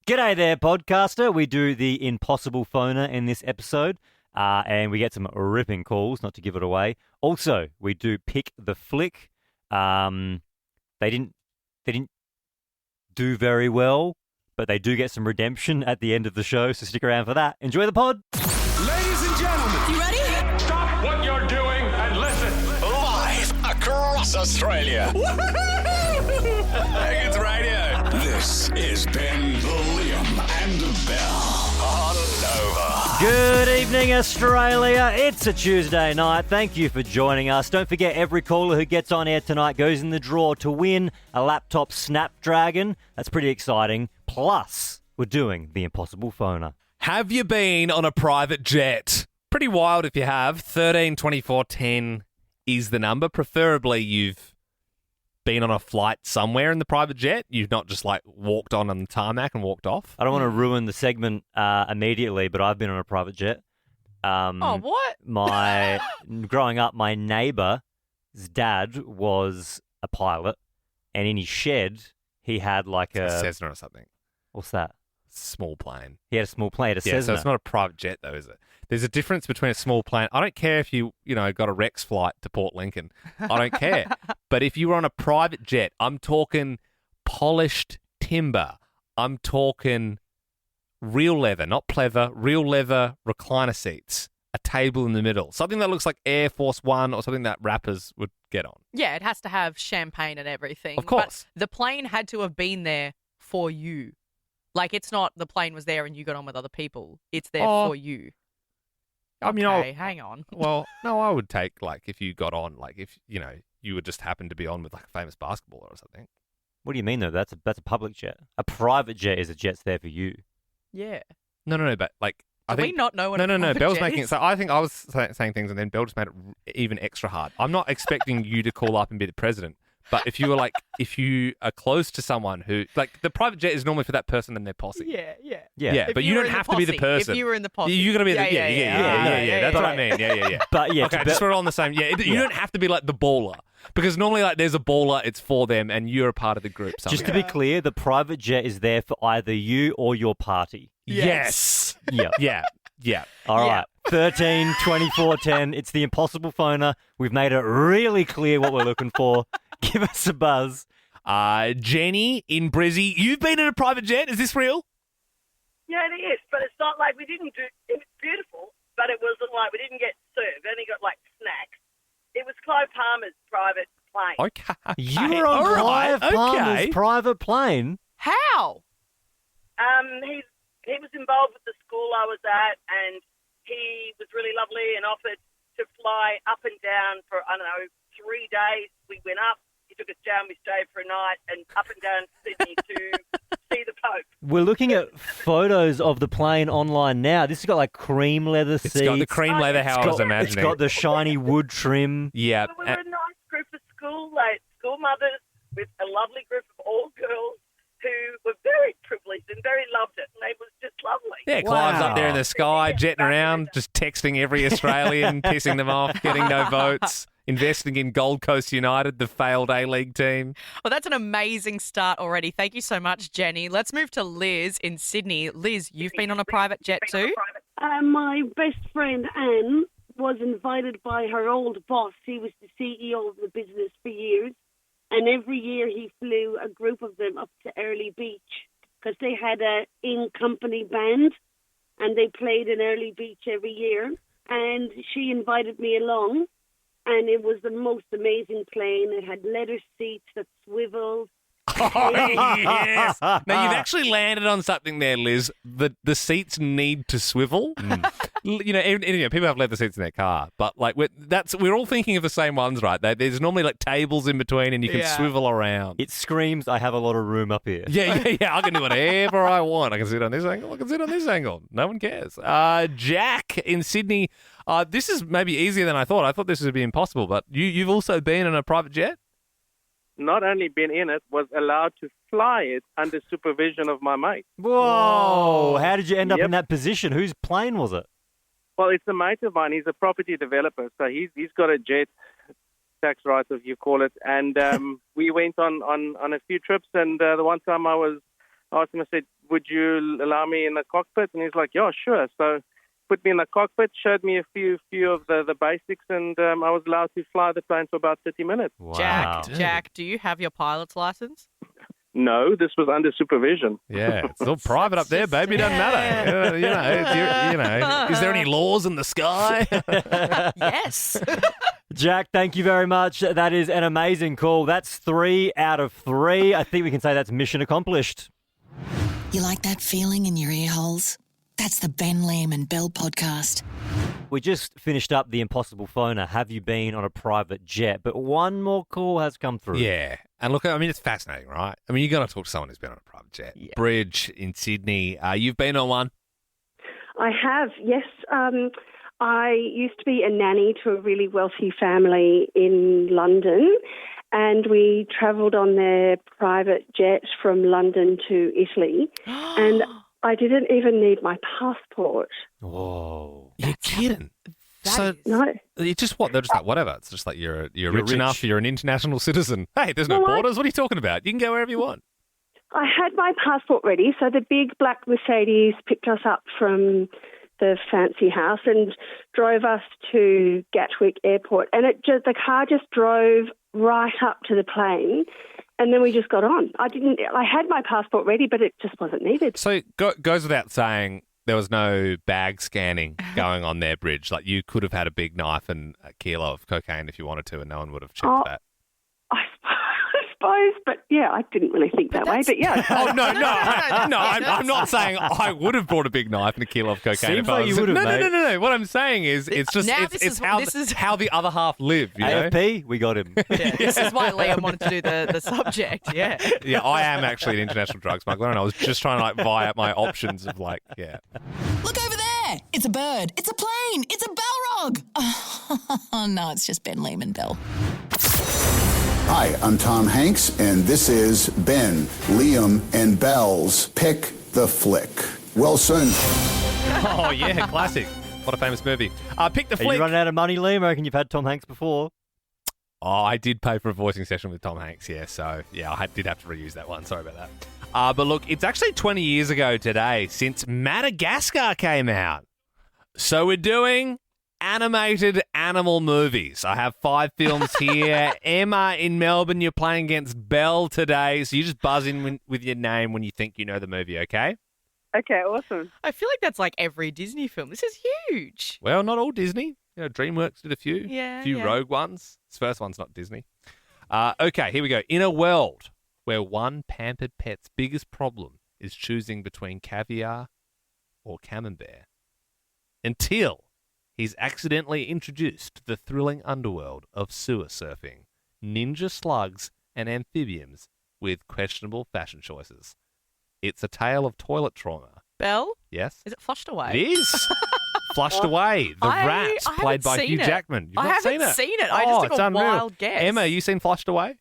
G'day there, podcaster. We do the impossible phoner in this episode, and we get some ripping calls, not to give it away. Also, we do pick the flick. They didn't do very well, but they do get some redemption at the end of the show, so stick around for that. Enjoy the pod. Ladies and gentlemen, You ready? stop what you're doing and listen. Live across Australia. It's radio. This is Ben, Liam and Bell on Nova. Good evening, Australia. It's a Tuesday night. Thank you for joining us. Don't forget, every caller who gets on air tonight goes in the draw to win a laptop Snapdragon. That's pretty exciting. Plus, we're doing the impossible phoner. Have you been on a private jet? Pretty wild if you have. 13 24 10 is the number. Preferably you've been on a flight somewhere in the private jet. You've not just like walked on the tarmac and walked off. I don't want to ruin the segment immediately, but I've been on a private jet. What? Growing up, my neighbour's dad was a pilot, and in his shed, he had like A a... Cessna or something. What's that? Small plane. He had a small plane, a Yeah, Cessna. so it's not a private jet though, is it? There's a difference between a small plane. I don't care if you got a Rex flight to Port Lincoln. I don't care. But if you were on a private jet, I'm talking polished timber. I'm talking real leather, not pleather, real leather recliner seats, a table in the middle, something that looks like Air Force One or something that rappers would get on. Yeah, it has to have champagne and everything. Of course. But the plane had to have been there for you. Like, it's not the plane was there and you got on with other people. It's there for you. I mean, Okay, hang on. well, no, I would take, like, if you got on, like, if, you would just happen to be on with, like, a famous basketballer or something. What do you mean, though? That's a public jet. A private jet is a jet's there for you. Yeah. No, but, like, I Do think... we not know what No, a private Bell's jet making it... is? So I think I was saying things and then Bell just made it even extra hard. I'm not expecting you to call up and be the president, but if you were, like, if you are close to someone who... Like, the private jet is normally for that person and their posse. Yeah. Yeah, If but you you were don't in the have to be the posse. person. If you were in the posse. You got to be the... Yeah. That's what I mean. Yeah. But yeah, Okay, just we're all on the same... Yeah, you Yeah. don't have to be, like, the baller. Because normally, like, there's a baller, it's for them, and you're a part of the group somehow. just to be clear, the private jet is there for either you or your party. Yes. Yeah. Yeah. All right. 13 24 10. It's the impossible phoner. We've made it really clear what we're looking for. Give us a buzz. Jenny in Brizzy, you've been in a private jet. Is this real? Yeah, it is, but it's not like we didn't do. It was beautiful, but it wasn't like we didn't get served. We only got like snacks. It was Clive Palmer's private plane. Okay. You were on All right, Clive Palmer's okay. private plane. How? He was involved with the school I was at, and he was really lovely and offered to fly up and down for 3 days. We went up. He took us down. We stayed for a night, and up and down to Sydney to see the Pope. We're looking at photos of the plane online now. This has got like cream leather seats. It's got the cream leather, how I was It's imagining. got the shiny wood trim. Yeah. But we were a nice group of school mothers with a lovely group of all girls who were very privileged and very loved it, and it was just lovely. Yeah, Clive's Wow. up there in the sky, jetting around, just texting every Australian, pissing them off, getting no votes, investing in Gold Coast United, the failed A-League team. Well, that's an amazing start already. Thank you so much, Jenny. Let's move to Liz in Sydney. Liz, you've been on a private jet too? My best friend Anne was invited by her old boss. He was the CEO of the business for years. And every year he flew a group of them up to Early Beach because they had a in-company band and they played in Early Beach every year. And she invited me along, and it was the most amazing plane. It had leather seats that swiveled. Oh, yes. Now, you've actually landed on something there, Liz. The seats need to swivel. People have leather seats in their car, but like we're all thinking of the same ones, right? There's normally like tables in between, and you can swivel around. It screams, I have a lot of room up here. Yeah. I can do whatever I want. I can sit on this angle. I can sit on this angle. No one cares. Jack in Sydney. This is maybe easier than I thought. I thought this would be impossible, but you've also been in a private jet? Not only been in it, was allowed to fly it under supervision of my mate. Whoa. How did you end up in that position? Whose plane was it? Well, it's a mate of mine. He's a property developer, so he's got a jet, tax rights, if you call it. And we went on a few trips, and the one time I asked him, I said, would you allow me in the cockpit? And he's like, yeah, sure. So put me in the cockpit, showed me a few of the basics, and I was allowed to fly the plane for about 30 minutes. Wow. Jack, do you have your pilot's license? No, this was under supervision. Yeah, it's all private up there, baby. It doesn't matter. Is there any laws in the sky? Yes. Jack, thank you very much. That is an amazing call. That's 3 out of 3. I think we can say that's mission accomplished. You like that feeling in your ear holes? That's the Ben, Liam and Bell podcast. We just finished up the Impossible Phoner. Have you been on a private jet? But one more call has come through. Yeah. And look, I mean, it's fascinating, right? I mean, you got to talk to someone who's been on a private jet. Yeah. Bridge in Sydney. You've been on one? I have, yes. I used to be a nanny to a really wealthy family in London, and we travelled on their private jet from London to Italy, and I didn't even need my passport. Whoa. You're kidding. So No. you just what? They're just like, whatever. It's just like you're rich rich. enough, you're an international citizen. Hey, there's no Well, borders. What are you talking about? You can go wherever you want. I had my passport ready, so the big black Mercedes picked us up from the fancy house and drove us to Gatwick Airport, and the car just drove right up to the plane, and then we just got on. I had my passport ready, but it just wasn't needed. So goes without saying, there was no bag scanning going on their Bridge. Like, you could have had a big knife and a kilo of cocaine if you wanted to, and no one would have checked that. I suppose, but yeah, I didn't really think that way. But yeah. Oh, no. I'm not saying I would have brought a big knife and a kilo of cocaine. Seems if I like was, you would have, no. mate. What I'm saying is, it's just Now it's this is- how the other half live. You know? AFP, we got him. Yeah, this is why Liam wanted to do the subject, yeah. Yeah, I am actually an international drug smuggler, and I was just trying to like vie out my options of like, yeah. Look over there. It's a bird. It's a plane. It's a Balrog. Oh, no, it's just Ben, Liam and Bell. Hi, I'm Tom Hanks, and this is Ben, Liam, and Bell's Pick the Flick. Wilson. Oh, yeah, classic. What a famous movie. Pick the Are flick. you running out of money, Liam? I reckon you've had Tom Hanks before. Oh, I did pay for a voicing session with Tom Hanks, yeah. So, yeah, I did have to reuse that one. Sorry about that. But look, it's actually 20 years ago today since Madagascar came out. So we're doing animated animal movies. I have 5 films here. Emma in Melbourne, you're playing against Belle today. So you just buzz in with your name when you think you know the movie, okay? Okay, awesome. I feel like that's like every Disney film. This is huge. Well, not all Disney. You know, DreamWorks did a few. Yeah, A few yeah. rogue ones. This first one's not Disney. Okay, here we go. In a world where one pampered pet's biggest problem is choosing between caviar or camembert, until he's accidentally introduced to the thrilling underworld of sewer surfing, ninja slugs, and amphibians with questionable fashion choices. It's a tale of toilet trauma. Belle? Yes? Is it Flushed Away? It is. Flushed Away. The Rat, I played by haven't Hugh seen it. Jackman. You've I not haven't seen it? I Oh, just it's took a unreal. wild guess. Emma, you seen Flushed Away?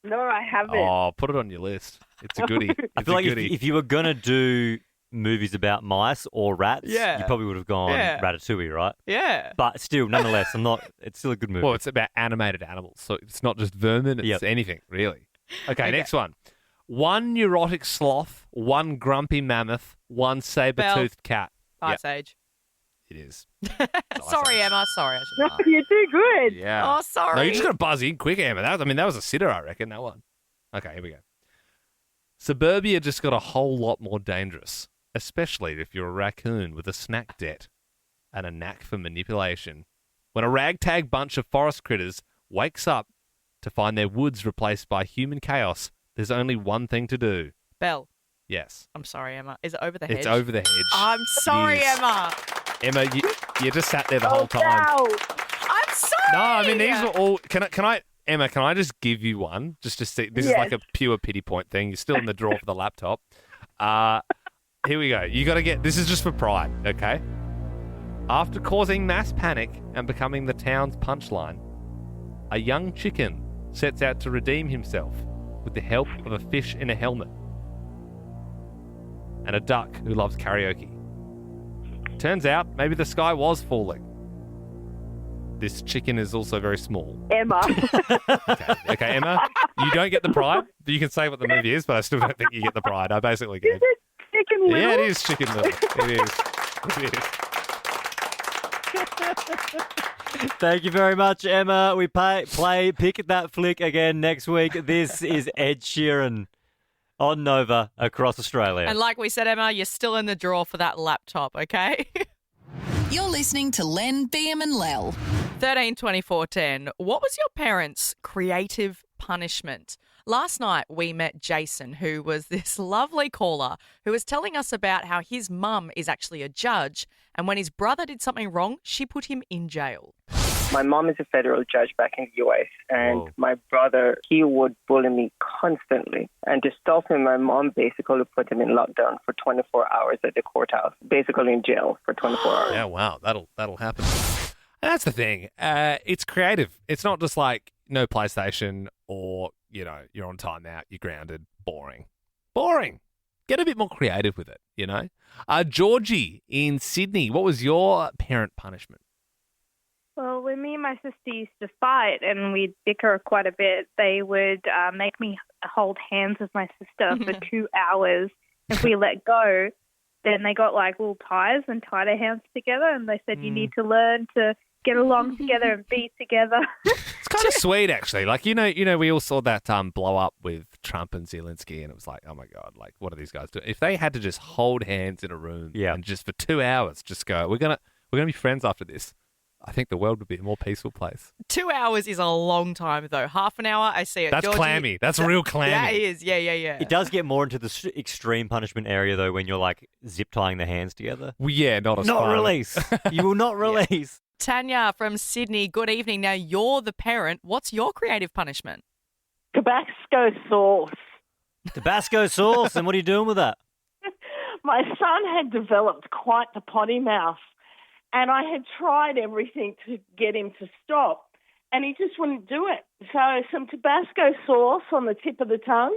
No, I haven't. Oh, put it on your list. It's a goodie. I feel like if you were going to do movies about mice or rats, Yeah. you probably would have gone Yeah. Ratatouille, right? Yeah. But still, nonetheless, it's still a good movie. Well, it's about animated animals, so it's not just vermin, it's Yep. anything, really. Okay, next one. One neurotic sloth, one grumpy mammoth, one saber-toothed cat. Ice Age. It is. Sorry, Emma. Sorry. I shouldn't laugh. You're too good. Yeah. Oh, sorry. No, you just got to buzz in quick, Emma. That was a sitter, I reckon, that one. Okay, here we go. Suburbia just got a whole lot more dangerous, especially if you're a raccoon with a snack debt and a knack for manipulation. When a ragtag bunch of forest critters wakes up to find their woods replaced by human chaos, there's only one thing to do. Belle. Yes. I'm sorry, Emma. Is it Over the Hedge? It's Over the Hedge. I'm sorry, It is. Emma. Emma, you just sat there the whole time. I'm sorry. No, I mean, these were all... Emma, can I just give you one? Just to see... This is like a pure pity point thing. You're still in the drawer for the laptop. Here we go. You got to get... This is just for pride, okay? After causing mass panic and becoming the town's punchline, a young chicken sets out to redeem himself with the help of a fish in a helmet and a duck who loves karaoke. Turns out, maybe the sky was falling. This chicken is also very small. Emma. Okay, Emma, you don't get the pride. You can say what the movie is, but I still don't think you get the pride. I basically gave. Is Chicken Little? Yeah, it is Chicken Little. It is. It is. Thank you very much, Emma. We play Pick That Flick again next week. This is Ed Sheeran on Nova across Australia. And like we said, Emma, you're still in the draw for that laptop, okay? You're listening to Len, BM and Lel. 13 24 10. What was your parents' creative punishment? Last night we met Jason, who was this lovely caller who was telling us about how his mum is actually a judge, and when his brother did something wrong, she put him in jail. My mom is a federal judge back in the US, and my brother, he would bully me constantly. And to stop him, my mom basically put him in lockdown for 24 hours at the courthouse, basically in jail for 24 hours. Yeah, wow, that'll happen. And that's the thing. It's creative. It's not just like no PlayStation or, you're on timeout, you're grounded, boring. Boring. Get a bit more creative with it, Georgie in Sydney, what was your parent punishment? Well, when me and my sister used to fight and we'd bicker quite a bit, they would make me hold hands with my sister for 2 hours. If we let go, then they got like little ties and tied our hands together, and they said you need to learn to get along together and be together. It's kind of sweet, actually. Like, we all saw that blow up with Trump and Zelensky, and it was like, oh my God, like, what are these guys doing? If they had to just hold hands in a room and just for 2 hours just go, we're gonna be friends after this, I think the world would be a more peaceful place. 2 hours is a long time, though. Half an hour, I see it. That's Georgie, clammy. That's real clammy. Yeah, it is. Yeah. It does get more into the extreme punishment area, though, when you're like zip tying the hands together. Well, yeah, not Not release. You will not release. Tanya from Sydney, good evening. Now, you're the parent. What's your creative punishment? Tabasco sauce. Tabasco sauce? And what are you doing with that? My son had developed quite the potty mouth, and I had tried everything to get him to stop, and he just wouldn't do it. So some Tabasco sauce on the tip of the tongue,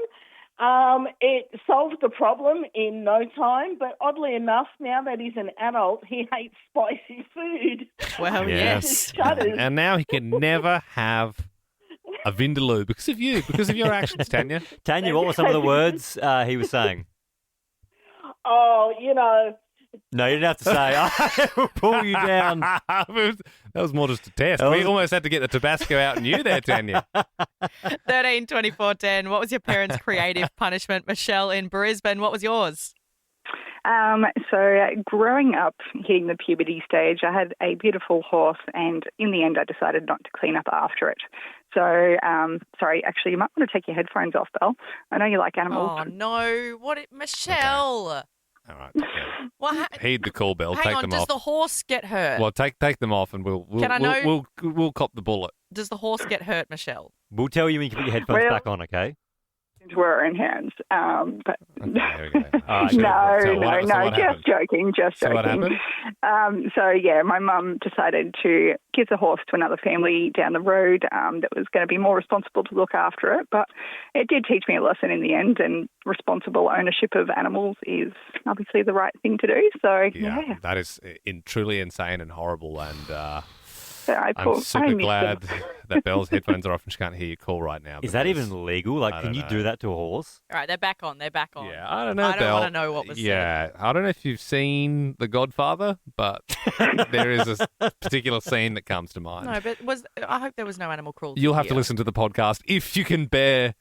it solved the problem in no time, but oddly enough, now that he's an adult, he hates spicy food. Well, yes. And now he can never have a Vindaloo because of you, because of your actions, Tanya. Tanya, what were some of the words he was saying? Oh, No, you didn't have to say, I will pull you down. That was more just a test. We almost had to get the Tabasco out in you there, Tanya. 13 24 10. What was your parents' creative punishment? Michelle in Brisbane, what was yours? So growing up, hitting the puberty stage, I had a beautiful horse, and in the end I decided not to clean up after it. So, sorry, actually, you might want to take your headphones off, Belle. I know you like animals. Oh, no. Michelle. Okay. All right. Yeah. Well, heed the call, Bell. Hang Take on, them does off. the horse get hurt? Well, take them off, and we'll cop the bullet. Does the horse get hurt, Michelle? We'll tell you when you can put your headphones back on, okay? We're our own hands. But Okay, there we go. no, just joking. So what happened? My mum decided to give the horse to another family down the road that was going to be more responsible to look after it. But it did teach me a lesson in the end, and responsible ownership of animals is obviously the right thing to do. So, yeah. That is truly insane and horrible, and I'm super glad that Belle's headphones are off and she can't hear your call right now. Is that even legal? Like, can you do that to a horse? All right, they're back on. Yeah, I don't know, I don't Belle. want to know what was said. I don't know if you've seen The Godfather, but there is a particular scene that comes to mind. No, but I hope there was no animal cruelty. You'll have to here. listen to the podcast if you can bear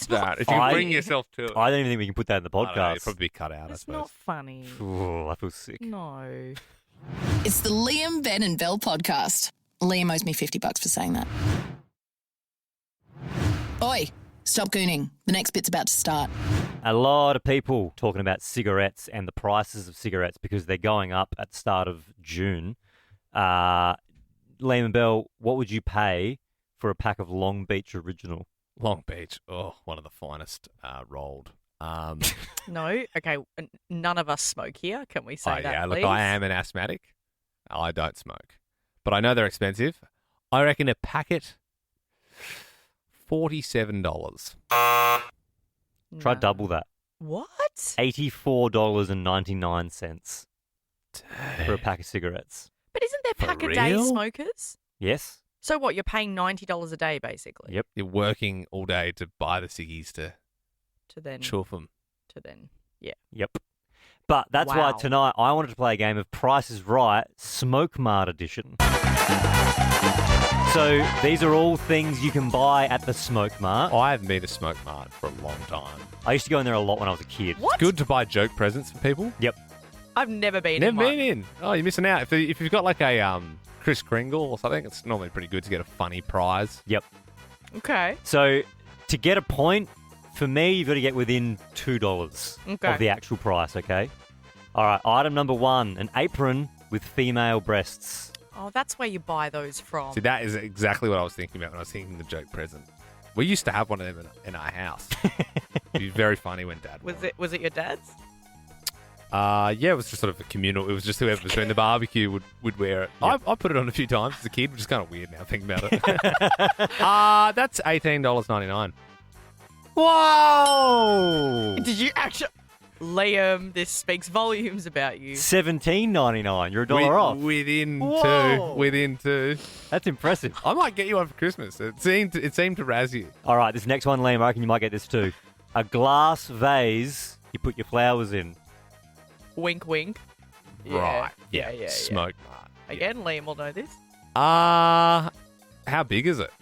that. If you can bring yourself to it. I don't even think we can put that in the I don't know, podcast. it'd probably be cut out, It's I suppose. not funny. Ooh, I feel sick. No. It's the Liam, Ben and Bell podcast. Liam owes me $50 for saying that. Oi, stop gooning. The next bit's about to start. A lot of people talking about cigarettes and the prices of cigarettes because they're going up at the start of June. Liam and Bell, what would you pay for a pack of Long Beach Original? Long Beach, one of the finest rolled. No? Okay, none of us smoke here. Can we say that, yeah, please? look, I am an asthmatic. I don't smoke. But I know they're expensive. I reckon a packet, $47. Try double that. What? $84.99 for a pack of cigarettes. But isn't there For pack-a-day real? smokers? Yes. So what, you're paying $90 a day, basically? Yep. You're working all day to buy the ciggies to To then... chuff them. To then... Yeah. Yep. But that's why Wow. tonight I wanted to play a game of Price is Right, Smoke Mart edition. So these are all things you can buy at the Smoke Mart. I haven't been to Smoke Mart for a long time. I used to go in there a lot when I was a kid. What? Good to buy joke presents for people. Yep. I've never been in Never one. been in. Oh, you're missing out. If you've got like a Kris Kringle or something, it's normally pretty good to get a funny prize. Yep. Okay. So to get a point, for me, you've got to get within $2 Okay. of the actual price, okay? All right, item number 1, an apron with female breasts. Oh, that's where you buy those from. See, that is exactly what I was thinking about when I was thinking the joke present. We used to have one of them in our house. It'd be very funny when Dad Was it your dad's? Yeah, it was just sort of a communal. It was just whoever was doing the barbecue would wear it. Yep. I put it on a few times as a kid, which is kind of weird now thinking about it. That's $18.99. Whoa! Did you actually... Liam, this speaks volumes about you. $17.99. You're $1 off. Within Whoa. two. Within two. That's impressive. I might get you one for Christmas. It seemed to razz you. All right, this next one, Liam, I reckon you might get this too. A glass vase you put your flowers in. Wink, wink. Right. Yeah. Smoke Mart. Again, Liam will know this. How big is it?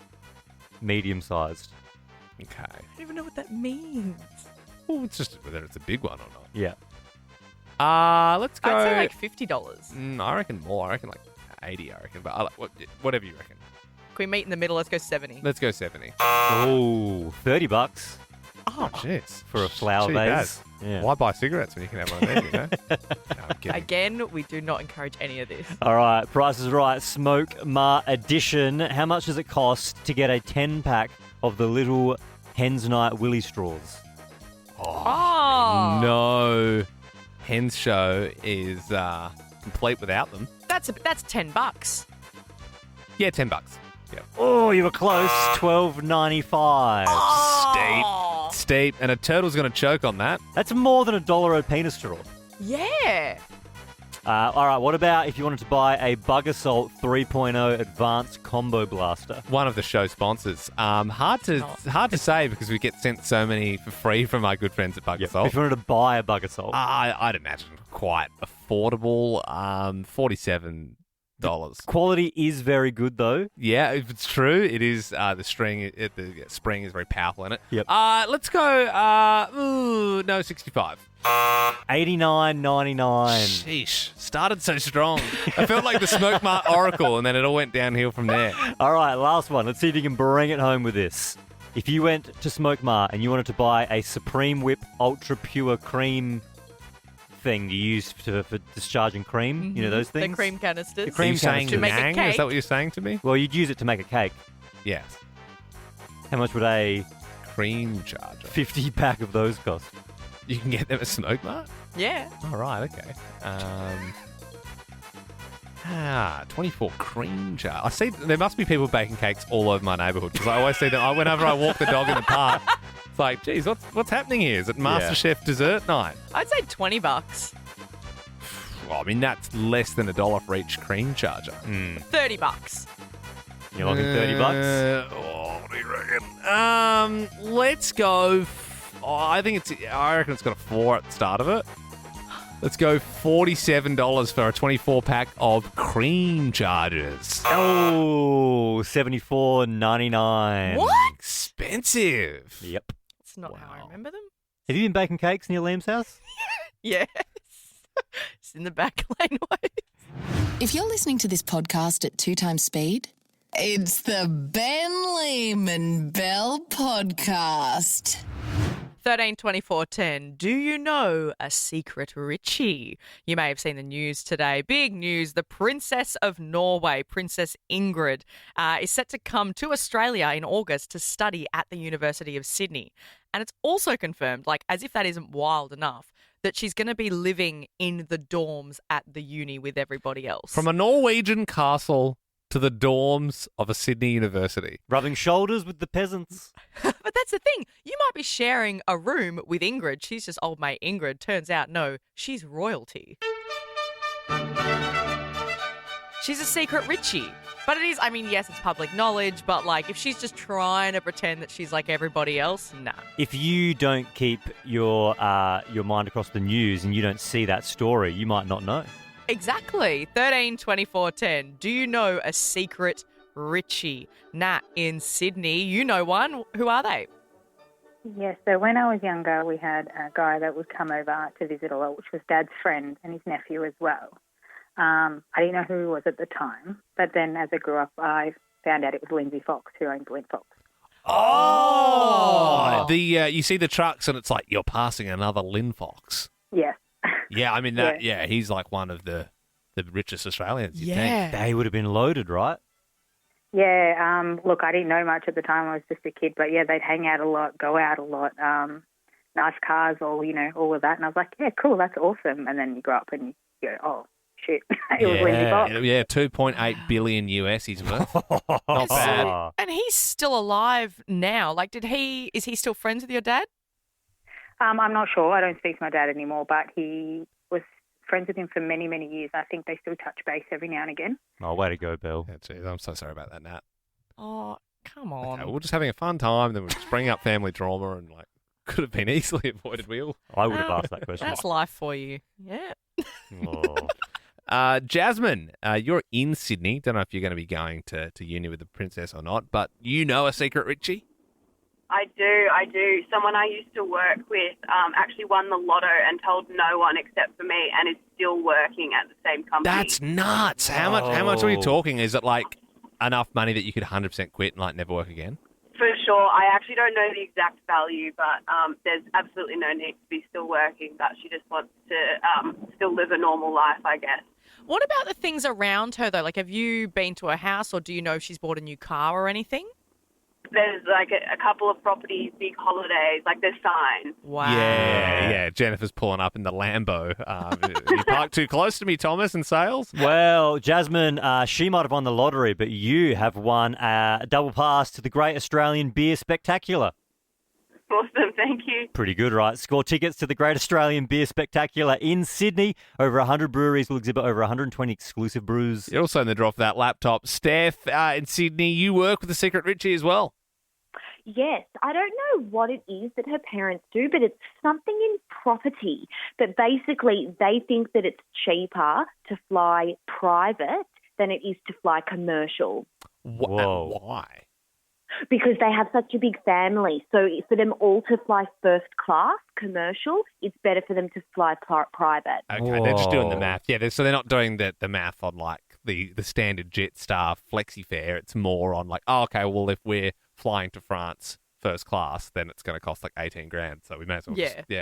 Medium-sized. Okay. I don't even know what that means. Well, it's just whether it's a big one or not. Yeah. Let's go. I'd say like $50. I reckon more. I reckon like 80. I reckon, but I like whatever you reckon. Can we meet in the middle? Let's go 70. Let's go 70. Oh, $30 Oh, jeez. for a flower Cheap vase. as. Yeah. Why buy cigarettes when you can have one of them? You know? No, I'm kidding. Again, we do not encourage any of this. All right, Price is Right, Smoke Mart edition. How much does it cost to get a 10-pack of the little Hen's Night Willy straws? Oh. No. Hen's show is complete without them. That's $10. Yeah, $10. Yep. Oh, you were close. $12.95. Steep. And a turtle's going to choke on that. That's more than $1 a penis straw. Yeah. All right, what about if you wanted to buy a Bug Assault 3.0 Advanced Combo Blaster? One of the show sponsors. Hard to say because we get sent so many for free from our good friends at Bug Assault. If you wanted to buy a Bug Assault. I'd imagine quite affordable. $47. Quality is very good, though. Yeah, if it's true, it is. The spring is very powerful in it. Yep. Let's go. No, 65. $89.99. Sheesh. Started so strong. I felt like the Smoke Mart Oracle, and then it all went downhill from there. All right, last one. Let's see if you can bring it home with this. If you went to Smoke Mart and you wanted to buy a Supreme Whip Ultra Pure Cream thing you use for discharging cream, you know those things? The cream canisters. The cream Are you saying canisters. To make a Yang? cake? Is that what you're saying to me? Well, you'd use it to make a cake. Yes. How much would a Cream charger. 50-pack of those cost? You can get them at Smoke Mart? Yeah. All right, okay. 24 cream jar. I see there must be people baking cakes all over my neighbourhood because I always see them. Whenever I walk the dog in the park, it's like, geez, what's happening here? Is it MasterChef dessert night? I'd say $20. Well, I mean, that's less than $1 for each cream charger. $30. You're looking $30? What do you reckon? Let's go. I reckon it's got a 4 at the start of it. Let's go $47 for a 24-pack of cream chargers. Oh, $74.99. What? Expensive. Yep. That's not how I remember them. Have you been baking cakes near Liam's house? Yes. It's in the back laneway. If you're listening to this podcast at 2 times speed, it's the Ben Lehman Bell Podcast. 13-24-10. Do you know a secret, Richie? You may have seen the news today. Big news. The Princess of Norway, Princess Ingrid, is set to come to Australia in August to study at the University of Sydney. And it's also confirmed, like as if that isn't wild enough, that she's going to be living in the dorms at the uni with everybody else. From a Norwegian castle to the dorms of a Sydney university. Rubbing shoulders with the peasants. But that's the thing. You might be sharing a room with Ingrid. She's just old mate Ingrid. Turns out, no, she's royalty. she's a secret Richie. But it is, I mean, yes, it's public knowledge, but like if she's just trying to pretend that she's like everybody else, nah. If you don't keep your mind across the news and you don't see that story, you might not know. Exactly. 13 24 10. Do you know a secret Richie? Nat in Sydney, you know one. Who are they? Yes, so when I was younger, we had a guy that would come over to visit a lot, which was Dad's friend and his nephew as well. I didn't know who he was at the time, but then as I grew up, I found out it was Lindsay Fox, who owns Lynn Fox. Oh! You see the trucks and it's like, you're passing another Lynn Fox. Yes. Yeah, I mean, he's like one of the richest Australians, you'd think. They would have been loaded, right? Yeah, look, I didn't know much at the time. I was just a kid, but yeah, they'd hang out a lot, go out a lot, nice cars, all of that. And I was like, yeah, cool, that's awesome. And then you grow up and you go, oh, shit, it was Lindsay Fox. Yeah, 2.8 billion US he's worth. Not bad. And he's still alive now. Like, is he still friends with your dad? I'm not sure. I don't speak to my dad anymore, but he was friends with him for many, many years. I think they still touch base every now and again. Oh, way to go, Bill. Yeah, geez, I'm so sorry about that, Nat. Oh, come on. Okay, we're just having a fun time, then we're just bringing up family drama and like could have been easily avoided, Will. I would have asked that question. That's life for you. Yeah. Jasmine, you're in Sydney. Don't know if you're going to be going to uni with the princess or not, but you know a secret Richie? I do. Someone I used to work with actually won the lotto and told no one except for me and is still working at the same company. That's nuts. How much are we talking? Is it like enough money that you could 100% quit and like never work again? For sure. I actually don't know the exact value, but there's absolutely no need to be still working, but she just wants to still live a normal life, I guess. What about the things around her, though? Like, have you been to her house or do you know if she's bought a new car or anything? There's like a couple of properties, big holidays, like there's signs. Wow. Yeah. Jennifer's pulling up in the Lambo. You parked too close to me, Thomas, in sales. Well, Jasmine, she might have won the lottery, but you have won a double pass to the Great Australian Beer Spectacular. Awesome, thank you. Pretty good, right? Score tickets to the Great Australian Beer Spectacular in Sydney. Over 100 breweries will exhibit over 120 exclusive brews. You're also in the draw for that laptop. Steph, in Sydney, you work with the secret Richie as well. Yes, I don't know what it is that her parents do, but it's something in property. But basically, they think that it's cheaper to fly private than it is to fly commercial. Whoa. Why? Because they have such a big family. So for them all to fly first class commercial, it's better for them to fly private. Okay, they're just doing the math. Yeah, so they're not doing the math on like the standard Jetstar flexi fare. It's more on like, oh, okay, well, if we're flying to France first class, then it's going to cost like 18 grand. So we may as well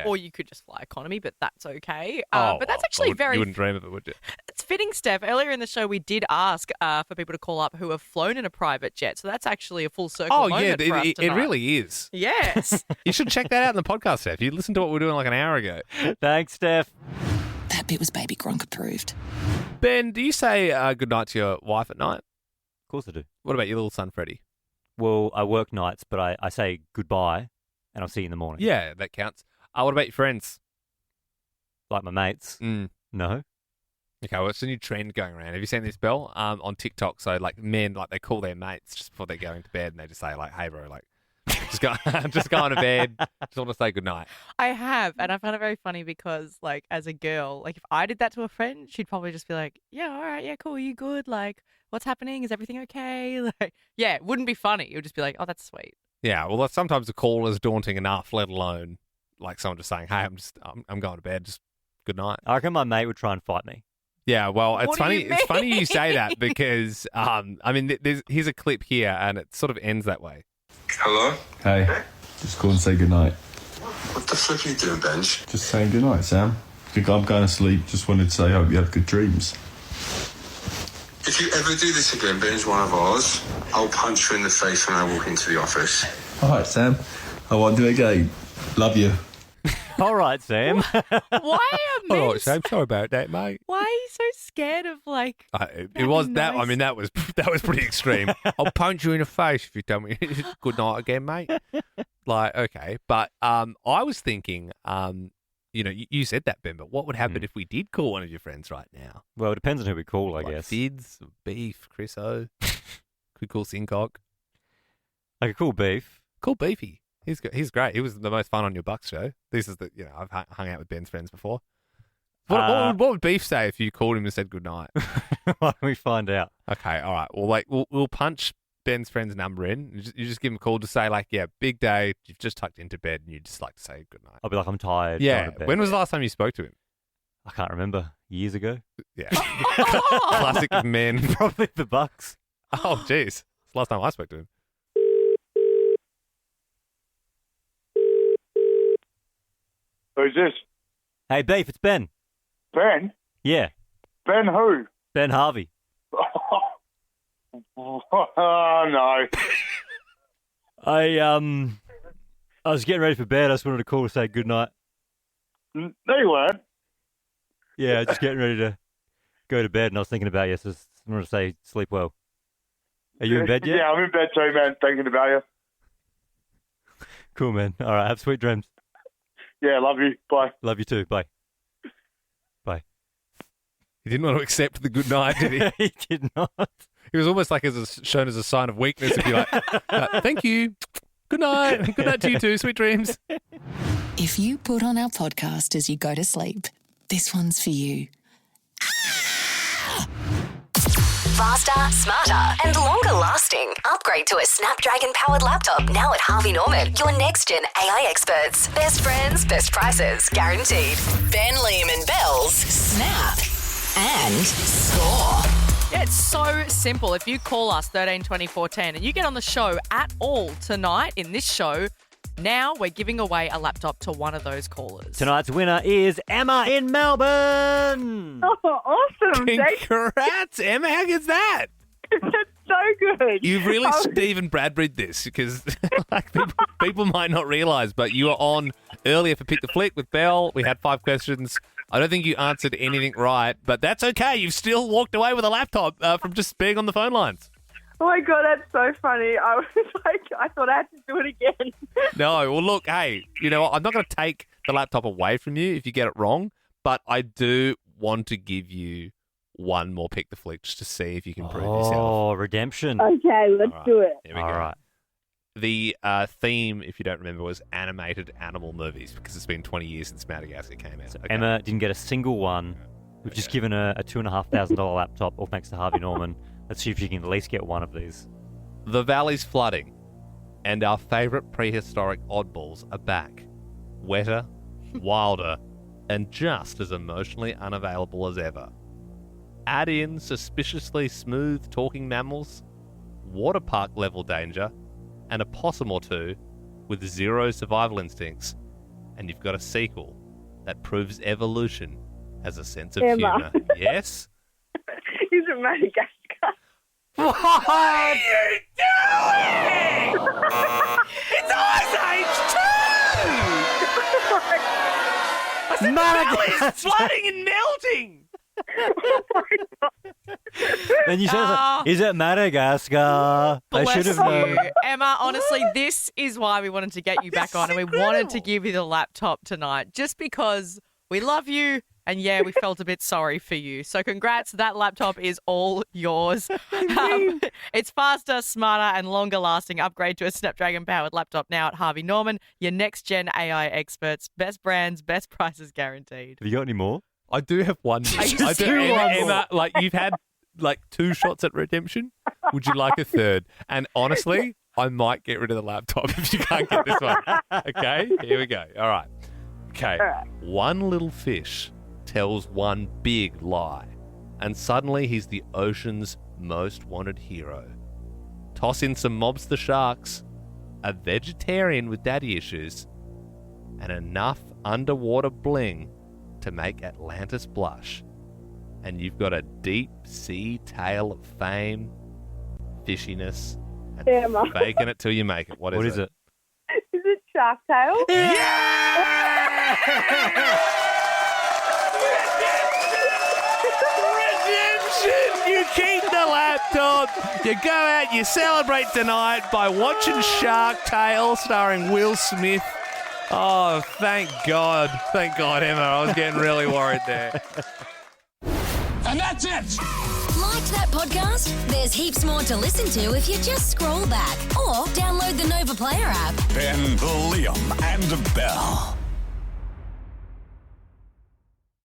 Or you could just fly economy, but that's okay. But that's actually You wouldn't dream of it, would you? It's fitting, Steph. Earlier in the show, we did ask for people to call up who have flown in a private jet. So that's actually a full circle moment for us it tonight. really is. Yes. You should check that out in the podcast, Steph. You listened to what we were doing like an hour ago. Thanks, Steph. That bit was Baby Gronk approved. Ben, do you say goodnight to your wife at night? Of course I do. What about your little son, Freddie? Well, I work nights, but I say goodbye and I'll see you in the morning. Yeah, that counts. What about your friends? Like my mates? No. Okay, well, it's a new trend going around. Have you seen this, Belle? On TikTok, so like men, like they call their mates just before they're going to bed and they just say like, hey, bro, like, just go on to bed. Just want to say goodnight. I have, and I found it very funny because, like, as a girl, like, if I did that to a friend, she'd probably just be like, yeah, all right, yeah, cool, are you good? Like, what's happening? Is everything okay? Like, yeah, it wouldn't be funny. It would just be like, oh, that's sweet. Yeah, well, sometimes the call is daunting enough, let alone, like, someone just saying, hey, I'm going to bed, just good night. I reckon my mate would try and fight me. Yeah, well, it's What do funny. you It's funny mean? you say that because, I mean, here's a clip here, and it sort of ends that way. Hello? Hey, just call and say goodnight. What the flip are you doing, Benj? Just saying goodnight, Sam. I'm going to sleep. Just wanted to say, hope you have good dreams. If you ever do this again, Benj, one of ours, I'll punch you in the face when I walk into the office. All right, Sam. I won't do it again. Love you. All right, Sam. Why are men? All right, Sam. Sorry about that, mate. Why are you so scared of, like, It was that. I mean, that was pretty extreme. I'll punch you in the face if you tell me good night again, mate. Like, okay, but I was thinking, you said that, Ben, but what would happen if we did call one of your friends right now? Well, it depends on who we call, I Like guess. Fids, Beef, Chris O. Could call Sincock. I could call Beef. Call Beefy. He's great. He was the most fun on your Bucks show. This is I've hung out with Ben's friends before. What would Beef say if you called him and said goodnight? Why don't we find out? Okay, all right. Well, we'll punch Ben's friend's number in. You just give him a call to say, like, yeah, big day. You've just tucked into bed and you'd just like to say goodnight. I'll be like, I'm tired. Yeah. going to bed. When was the last time you spoke to him? I can't remember. Years ago? Yeah. Classic of men. Probably the Bucks. Oh, jeez. It's the last time I spoke to him. Who's this? Hey, Beef, it's Ben. Ben? Yeah. Ben who? Ben Harvey. Oh, no. I was getting ready for bed. I just wanted to call to say goodnight. No, you weren't. Yeah, just getting ready to go to bed, and I was thinking about you, so I wanted to say sleep well. Are you in bed yet? Yeah, I'm in bed too, man, thinking about you. Cool, man. All right, have sweet dreams. Yeah, love you. Bye. Love you too. Bye. Bye. He didn't want to accept the good night, did he? He did not. It was almost like shown as a sign of weakness if you're like, thank you. Good night. Good night to you too. Sweet dreams. If you put on our podcast as you go to sleep, this one's for you. Faster, smarter, and longer lasting. Upgrade to a Snapdragon-powered laptop now at Harvey Norman. Your next-gen AI experts. Best friends, best prices, guaranteed. Ben, Liam and Bells. Snap and score. Yeah, it's so simple. If you call us 13 24 10 and you get on the show at all tonight in this show, now we're giving away a laptop to one of those callers. Tonight's winner is Emma in Melbourne. Oh, awesome. Congrats, Emma. How good's that? That's so good. You've really Stephen Bradbury'd this because like, people might not realise, but you were on earlier for Pick the Flick with Belle. We had 5 questions. I don't think you answered anything right, but that's okay. You've still walked away with a laptop from just being on the phone lines. Oh my God, that's so funny. I was like, I thought I had to do it again. No, well, look, hey, you know what? I'm not going to take the laptop away from you if you get it wrong, but I do want to give you one more Pick the Flick just to see if you can prove yourself. Oh, redemption. Okay, let's do it. Here we go. All right. The theme, if you don't remember, was animated animal movies because it's been 20 years since Madagascar came out. So Okay. Emma didn't get a single one. We've just given her a $2,500 laptop, all thanks to Harvey Norman. Let's see if she can at least get one of these. The valley's flooding, and our favourite prehistoric oddballs are back. Wetter, wilder, and just as emotionally unavailable as ever. Add in suspiciously smooth talking mammals, water park level danger, and a possum or two with 0 survival instincts, and you've got a sequel that proves evolution has a sense of Emma. humour. Yes? Is it Madagascar? What are you doing? It's Ice Age 2! I said Madagascar. is flooding and melting! And you said, is it Madagascar? I Bless should have you. known. Emma, honestly, this is why we wanted to get you back on and we wanted to give you the laptop tonight just because we love you and, yeah, we felt a bit sorry for you. So congrats. That laptop is all yours. It's faster, smarter and longer lasting. Upgrade to a Snapdragon-powered laptop now at Harvey Norman. Your next-gen AI experts. Best brands, best prices guaranteed. Have you got any more? I do have one. Are you I do, serious? Emma, like you've had like 2 shots at redemption. Would you like a third? And honestly, I might get rid of the laptop if you can't get this one. Okay, here we go. All right. Okay. One little fish tells one big lie, and suddenly he's the ocean's most wanted hero. Toss in some mobster sharks, a vegetarian with daddy issues, and enough underwater bling to make Atlantis blush. And you've got a deep sea tale of fame, fishiness, and Emma. faking it till you make it. What is it? Is it Shark Tale? Redemption! You keep the laptop. You go out, you celebrate tonight by watching Shark Tale starring Will Smith Oh, thank God. Thank God, Emma. I was getting really worried there. And that's it. Liked that podcast? There's heaps more to listen to if you just scroll back or download the Nova Player app. Ben, Liam, and Bell.